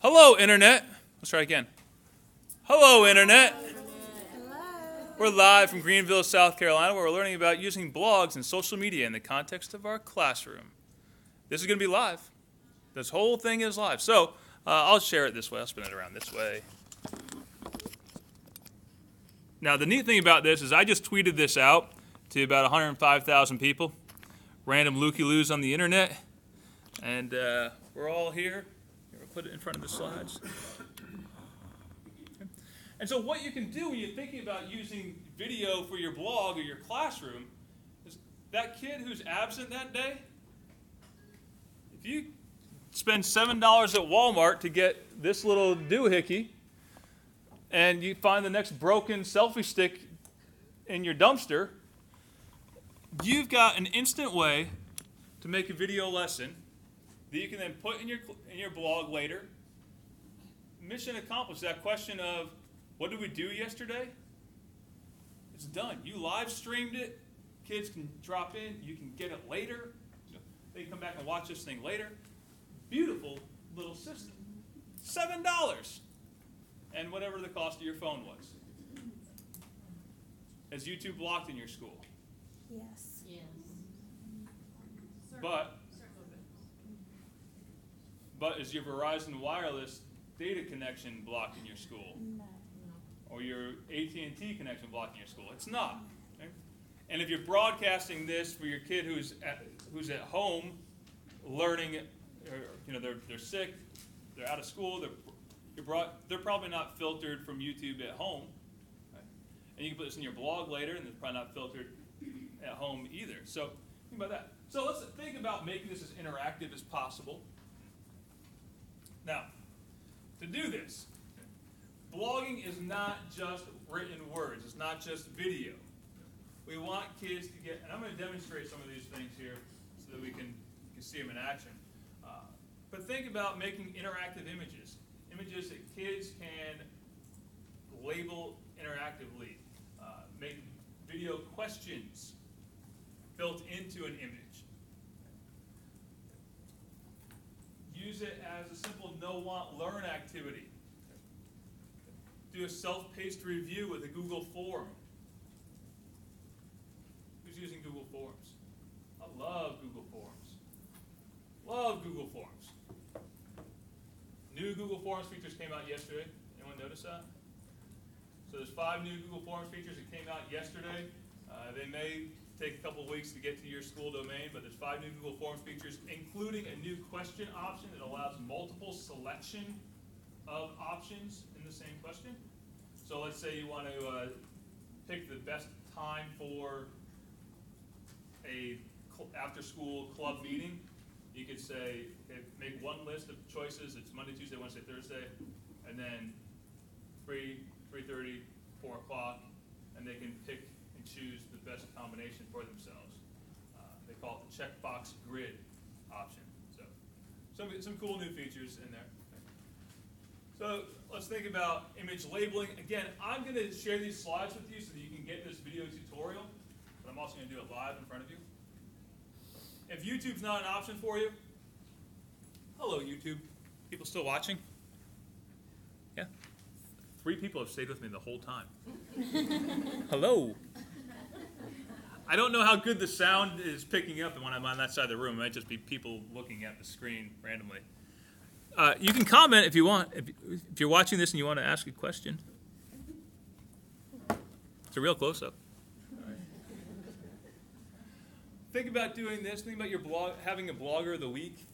Hello, Internet. Let's try again. Hello, Internet. Hello. We're live from Greenville, South Carolina, where we're learning about using blogs and social media in the context of our classroom. This is going to be live. This whole thing is live. So I'll share it this way. I'll spin it around this way. Now, the neat thing about this is I just tweeted this out to about 105,000 people. Random looky-loos on the Internet. And we're all here. We'll put it in front of the slides. And so what you can do when you're thinking about using video for your blog or your classroom is that kid who's absent that day, if you spend $7 at Walmart to get this little doohickey and you find the next broken selfie stick in your dumpster, you've got an instant way to make a video lesson that you can then put in your blog later. Mission accomplished. That question of, what did we do yesterday? It's done. You live streamed it. Kids can drop in. You can get it later. They can come back and watch this thing later. Beautiful little system. $7. And whatever the cost of your phone was. Is YouTube blocked in your school? Yes. But is your Verizon wireless data connection blocked in your school? No. Or your AT&T connection blocked in your school? It's not. Okay? And if you're broadcasting this for your kid who's at home learning, or, they're sick, they're out of school, they're probably not filtered from YouTube at home. Right? And you can put this in your blog later, and it's probably not filtered at home either. So think about that. So let's think about making this as interactive as possible. Now, to do this, blogging is not just written words. It's not just video. We want kids to get, and I'm going to demonstrate some of these things here so that we can see them in action. But think about making interactive images. Images that kids can label interactively. Make video questions built into an image. Use it as a simple know, want, learn activity. Do a self-paced review with a Google form. Who's using Google Forms? I love Google Forms. Love Google Forms. New Google Forms features came out yesterday. Anyone notice that? So there's 5 new Google Forms features that came out yesterday. They may take a couple of weeks to get to your school domain, but there's 5 new Google Forms features, including a new question option that allows multiple selection of options in the same question. So let's say you want to pick the best time for a after-school club meeting. You could say, okay, make one list of choices. It's Monday, Tuesday, Wednesday, Thursday, and then 3, 3:30, 4 o'clock, and they can pick and choose the best combination for themselves. They call it the checkbox grid option. So some cool new features in there. So let's think about image labeling. Again, I'm going to share these slides with you so that you can get this video tutorial, but I'm also going to do it live in front of you. If YouTube's not an option for you, hello YouTube. People still watching? Yeah. 3 people have stayed with me the whole time. Hello. I don't know how good the sound is picking up when I'm on that side of the room. It might just be people looking at the screen randomly. You can comment if you want. If you're watching this and you want to ask a question. It's a real close-up. Think about doing this. Think about your blog, having a blogger of the week.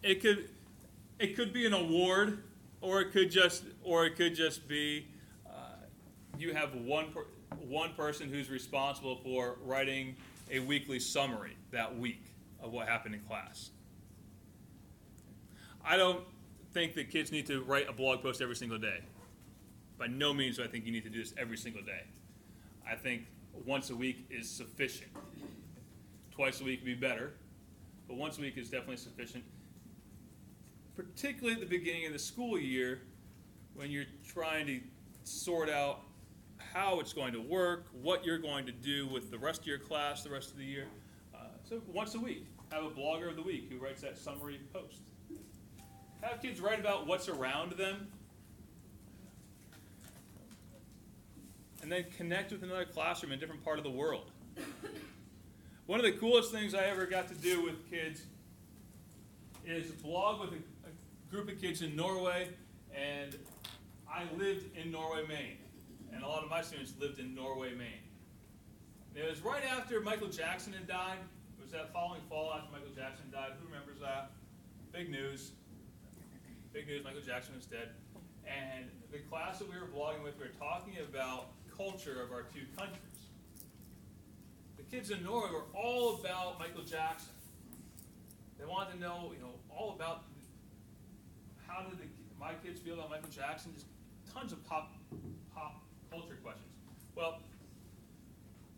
It could be an award, or it could just be you have one person who's responsible for writing a weekly summary that week of what happened in class. I don't think that kids need to write a blog post every single day. By no means do I think you need to do this every single day. I think once a week is sufficient. Twice a week would be better, but once a week is definitely sufficient, particularly at the beginning of the school year when you're trying to sort out how it's going to work, what you're going to do with the rest of your class the rest of the year. So once a week, have a blogger of the week who writes that summary post. have kids write about what's around them, and then connect with another classroom in a different part of the world. One of the coolest things I ever got to do with kids is blog with a group of kids in Norway, and I lived in Norway, Maine, and a lot of my students lived in Norway, Maine. And it was right after Michael Jackson had died. It was that following fall after Michael Jackson died. Who remembers that? Big news. Big news, Michael Jackson was dead. And the class that we were blogging with, we were talking about culture of our two countries. The kids in Norway were all about Michael Jackson. They wanted to know, all about how did my kids feel about Michael Jackson. Just tons of pop culture questions. Well,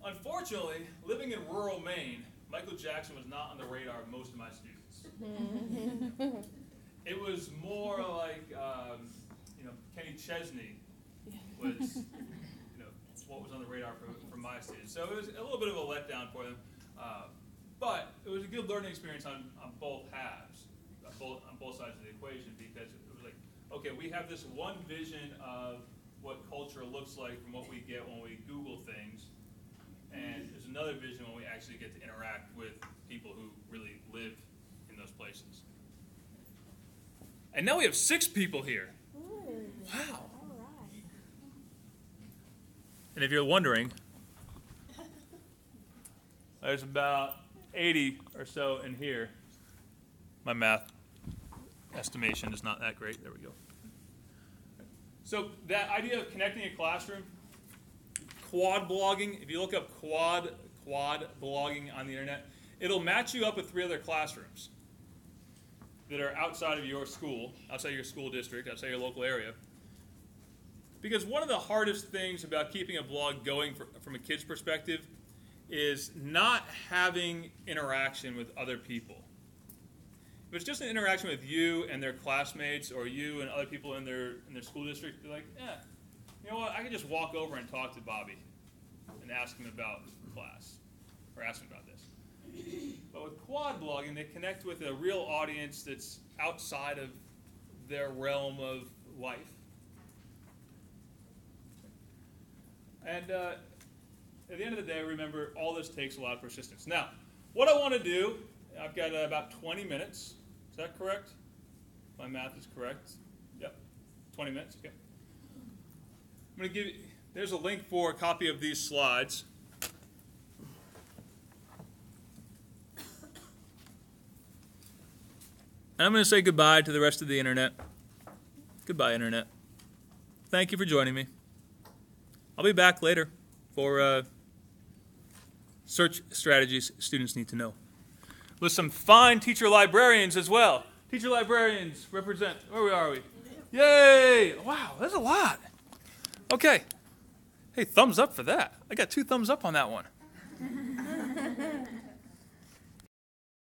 unfortunately, living in rural Maine, Michael Jackson was not on the radar of most of my students. It was more like, Kenny Chesney was, what was on the radar for my students. So it was a little bit of a letdown for them. But it was a good learning experience on both halves, on both sides of the equation, because it was like, okay, we have this one vision of what culture looks like from what we get when we Google things, and there's another vision when we actually get to interact with people who really live in those places. And now we have 6 people here. Ooh, wow. All right. And if you're wondering, there's about 80 or so in here. My math estimation is not that great. There we go. So that idea of connecting a classroom, quad blogging, if you look up quad blogging on the internet, it'll match you up with 3 other classrooms that are outside of your school, outside your school district, outside your local area. Because one of the hardest things about keeping a blog going from a kid's perspective is not having interaction with other people. If it's just an interaction with you and their classmates, or you and other people in their school district, they're like, you know what, I can just walk over and talk to Bobby and ask him about class, or ask him about this. But with quad blogging, they connect with a real audience that's outside of their realm of life. And at the end of the day, remember, all this takes a lot of persistence. Now, what I want to do, I've got about 20 minutes. Is that correct? My math is correct. Yep, 20 minutes, okay. I'm going to give you, there's a link for a copy of these slides. And I'm going to say goodbye to the rest of the internet. Goodbye, internet. Thank you for joining me. I'll be back later for search strategies students need to know, with some fine teacher librarians as well. Teacher librarians represent, where are we? Yay! Wow, that's a lot. Okay. Hey, thumbs up for that. I got 2 thumbs up on that one.